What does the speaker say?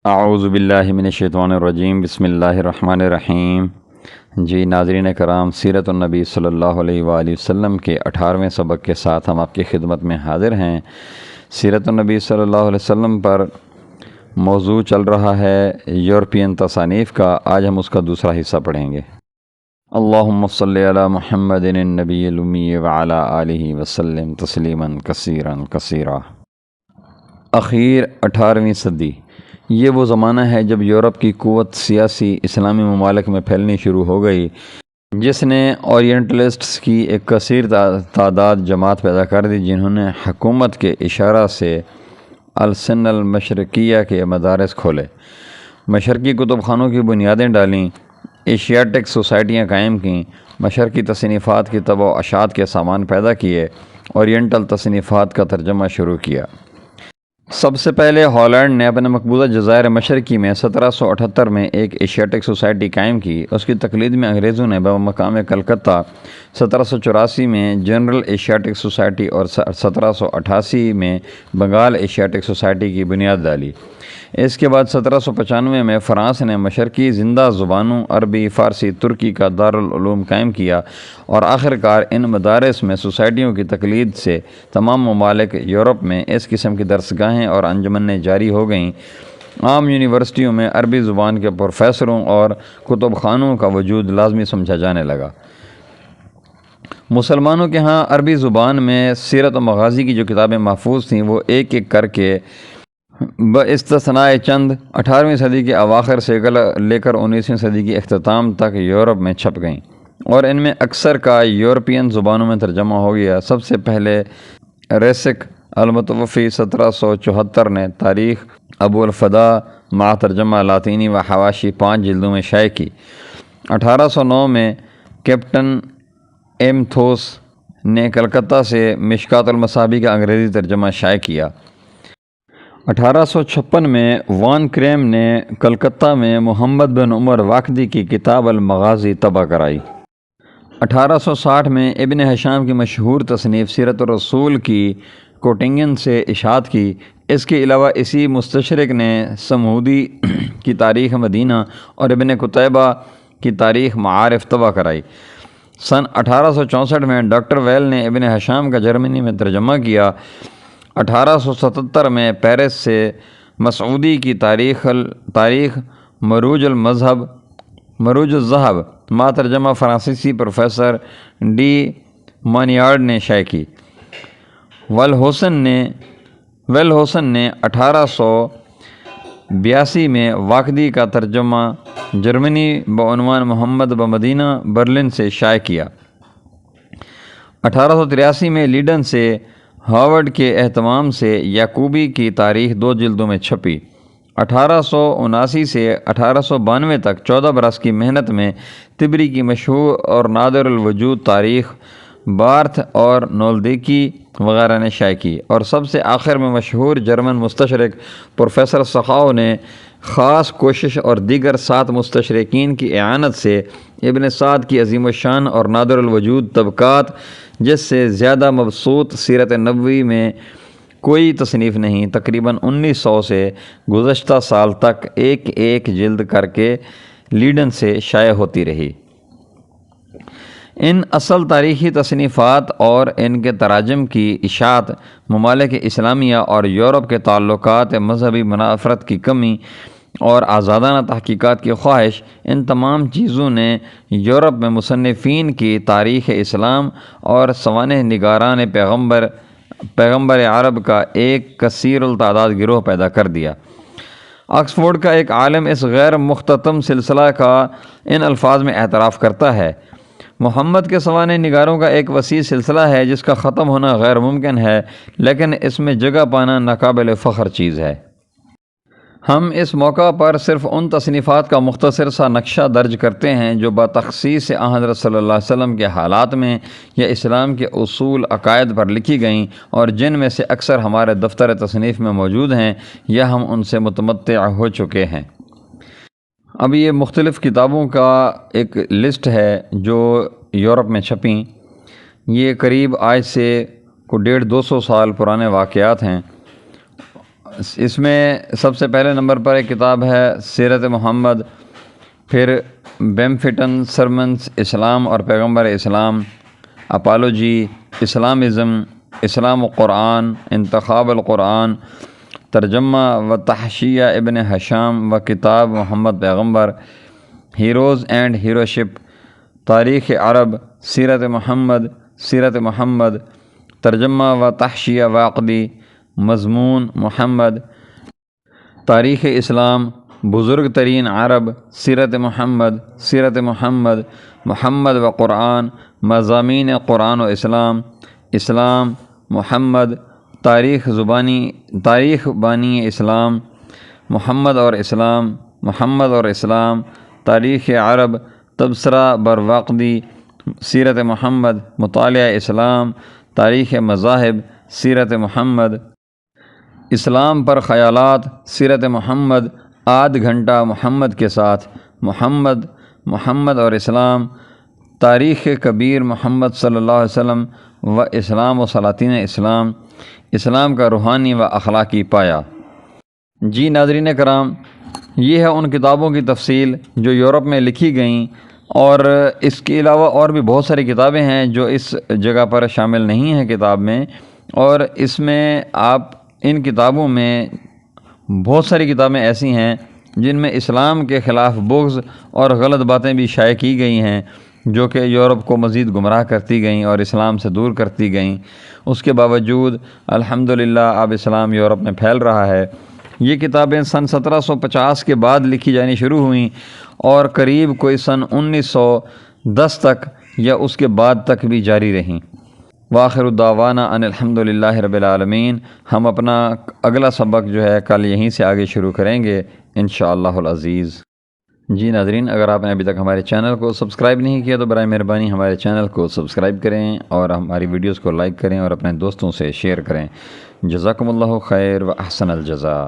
اعوذ باللہ من الشیطان الرجیم بسم اللہ الرحمن الرحیم۔ جی ناظرین کرام، سیرت النبی صلی اللہ علیہ وآلہ وسلم کے 18ویں سبق کے ساتھ ہم آپ کی خدمت میں حاضر ہیں۔ سیرت النبی صلی اللہ علیہ وسلم پر موضوع چل رہا ہے یورپین تصانیف کا۔ آج ہم اس کا دوسرا حصہ پڑھیں گے۔ اللہم صلی علی محمد النبی الامی وعلی آلہ وسلم تسلیما کثیرا کثیرا۔ اخیر 18ویں صدی، یہ وہ زمانہ ہے جب یورپ کی قوت سیاسی اسلامی ممالک میں پھیلنی شروع ہو گئی، جس نے اورینٹلسٹس کی ایک کثیر تعداد جماعت پیدا کر دی، جنہوں نے حکومت کے اشارہ سے السنہ المشرقیہ کے مدارس کھولے، مشرقی کتب خانوں کی بنیادیں ڈالیں، ایشیاٹک سوسائٹیاں قائم کیں، مشرقی تصنیفات کی طبع و اشاعت کے سامان پیدا کیے، اورینٹل تصنیفات کا ترجمہ شروع کیا۔ سب سے پہلے ہالینڈ نے اپنے مقبوضہ جزائر مشرقی میں 1778 میں ایک ایشیاٹک سوسائٹی قائم کی۔ اس کی تقلید میں انگریزوں نے بمقام کلکتہ 1784 میں جنرل ایشیاٹک سوسائٹی اور 1788 میں بنگال ایشیاٹک سوسائٹی کی بنیاد ڈالی۔ اس کے بعد 1795 میں فرانس نے مشرقی زندہ زبانوں عربی، فارسی، ترکی کا دارالعلوم قائم کیا، اور آخرکار ان مدارس میں سوسائٹیوں کی تقلید سے تمام ممالک یورپ میں اس قسم کی درسگاہیں اور انجمنیں جاری ہو گئیں۔ عام یونیورسٹیوں میں عربی زبان کے پروفیسروں اور کتب خانوں کا وجود لازمی سمجھا جانے لگا۔ مسلمانوں کے ہاں عربی زبان میں سیرت و مغازی کی جو کتابیں محفوظ تھیں، وہ ایک ایک کر کے باستثناء چند 18ویں صدی کے اواخر سے لے کر 19ویں صدی کی اختتام تک یورپ میں چھپ گئیں، اور ان میں اکثر کا یورپین زبانوں میں ترجمہ ہو گیا۔ سب سے پہلے ریسک المتوفی 1774 نے تاریخ ابو الفدا مع ترجمہ لاطینی و حواشی 5 جلدوں میں شائع کی۔ 1809 میں کیپٹن ایمتھوس نے کلکتہ سے مشکات المصابیح کا انگریزی ترجمہ شائع کیا۔ 1856 میں وان کریم نے کلکتہ میں محمد بن عمر واقدی کی کتاب المغازی طبع کرائی۔ 1860 میں ابن ہشام کی مشہور تصنیف سیرت الرسول کی کوٹنگن سے اشاعت کی۔ اس کے علاوہ اسی مستشرق نے سمودی کی تاریخ مدینہ اور ابن قتیبہ کی تاریخ معارف طبع کرائی۔ سن 1864 میں ڈاکٹر ویل نے ابن ہشام کا جرمنی میں ترجمہ کیا۔ 1877 میں پیرس سے مسعودی کی تاریخ مروج الذہب مع ترجمہ فرانسیسی پروفیسر ڈی مانیارڈ نے شائع کی۔ ویل ہوسن نے 1882 میں واقدی کا ترجمہ جرمنی بعنوان محمد بمدینہ برلن سے شائع کیا۔ 1883 میں لیڈن سے ہاورڈ کے اہتمام سے یعقوبی کی تاریخ 2 جلدوں میں چھپی۔ 1879 سے 1892 تک 14 برس کی محنت میں تبری کی مشہور اور نادر الوجود تاریخ بارتھ اور نولدیکی وغیرہ نے شائع کی، اور سب سے آخر میں مشہور جرمن مستشرق پروفیسر سخاؤ نے خاص کوشش اور دیگر 7 مستشرقین کی اعانت سے ابن سعد کی عظیم الشان اور نادر الوجود طبقات، جس سے زیادہ مبسوط سیرت نبوی میں کوئی تصنیف نہیں، تقریباً 1900 سے گزشتہ سال تک ایک ایک جلد کر کے لیڈن سے شائع ہوتی رہی۔ ان اصل تاریخی تصنیفات اور ان کے تراجم کی اشاعت ممالک اسلامیہ اور یورپ کے تعلقات، مذہبی منافرت کی کمی اور آزادانہ تحقیقات کی خواہش، ان تمام چیزوں نے یورپ میں مصنفین کی تاریخ اسلام اور سوانح نگاران پیغمبر عرب کا ایک کثیر التعداد گروہ پیدا کر دیا۔ آکسفورڈ کا ایک عالم اس غیر مختتم سلسلہ کا ان الفاظ میں اعتراف کرتا ہے: محمد کے سوانح نگاروں کا ایک وسیع سلسلہ ہے جس کا ختم ہونا غیر ممکن ہے، لیکن اس میں جگہ پانا ناقابل فخر چیز ہے۔ ہم اس موقع پر صرف ان تصنیفات کا مختصر سا نقشہ درج کرتے ہیں جو بتخصیص حضرت صلی اللہ علیہ وسلم کے حالات میں یا اسلام کے اصول عقائد پر لکھی گئیں، اور جن میں سے اکثر ہمارے دفتر تصنیف میں موجود ہیں یا ہم ان سے متمتع ہو چکے ہیں۔ اب یہ مختلف کتابوں کا ایک لسٹ ہے جو یورپ میں چھپیں۔ یہ قریب آج سے 150-200 سال پرانے واقعات ہیں۔ اس میں سب سے پہلے نمبر پر ایک کتاب ہے سیرت محمد، پھر بیمفٹن سرمنز اسلام اور پیغمبر اسلام، اپالوجی، اسلامزم، اسلام و قرآن، انتخاب القرآن، ترجمہ و تحشیہ ابن حشام و کتاب محمد پیغمبر، ہیروز اینڈ ہیروشپ، تاریخ عرب، سیرت محمد، ترجمہ و تحشیہ واقدی، مضمون محمد، تاریخ اسلام، بزرگ ترین عرب، سیرت محمد، محمد و قرآن، مضامین قرآن و اسلام، محمد، تاریخ بانی اسلام، محمد اور اسلام، تاریخ عرب، تبصرہ بر واقدی، سیرت محمد، مطالعہ اسلام، تاریخ مذاہب، سیرت محمد، اسلام پر خیالات، سیرت محمد، آدھ گھنٹہ محمد کے ساتھ، محمد اور اسلام، تاریخ کبیر محمد صلی اللہ علیہ وسلم و اسلام و سلاطین اسلام کا روحانی و اخلاقی پایہ۔ جی ناظرین کرام، یہ ہے ان کتابوں کی تفصیل جو یورپ میں لکھی گئیں، اور اس کے علاوہ اور بھی بہت ساری کتابیں ہیں جو اس جگہ پر شامل نہیں ہیں کتاب میں، اور اس میں آپ ان کتابوں میں بہت ساری کتابیں ایسی ہیں جن میں اسلام کے خلاف بغض اور غلط باتیں بھی شائع کی گئی ہیں، جو کہ یورپ کو مزید گمراہ کرتی گئیں اور اسلام سے دور کرتی گئیں۔ اس کے باوجود الحمدللہ اب اسلام یورپ میں پھیل رہا ہے۔ یہ کتابیں سن 1750 کے بعد لکھی جانی شروع ہوئیں اور قریب کوئی سن 1910 تک یا اس کے بعد تک بھی جاری رہیں۔ وآخر دعوانا ان الحمدللہ رب العالمین۔ ہم اپنا اگلا سبق جو ہے کل یہیں سے آگے شروع کریں گے انشاءاللہ العزیز۔ جی ناظرین، اگر آپ نے ابھی تک ہمارے چینل کو سبسکرائب نہیں کیا تو برائے مہربانی ہمارے چینل کو سبسکرائب کریں اور ہماری ویڈیوز کو لائک کریں اور اپنے دوستوں سے شیئر کریں۔ جزاکم اللہ خیر و احسن الجزاء۔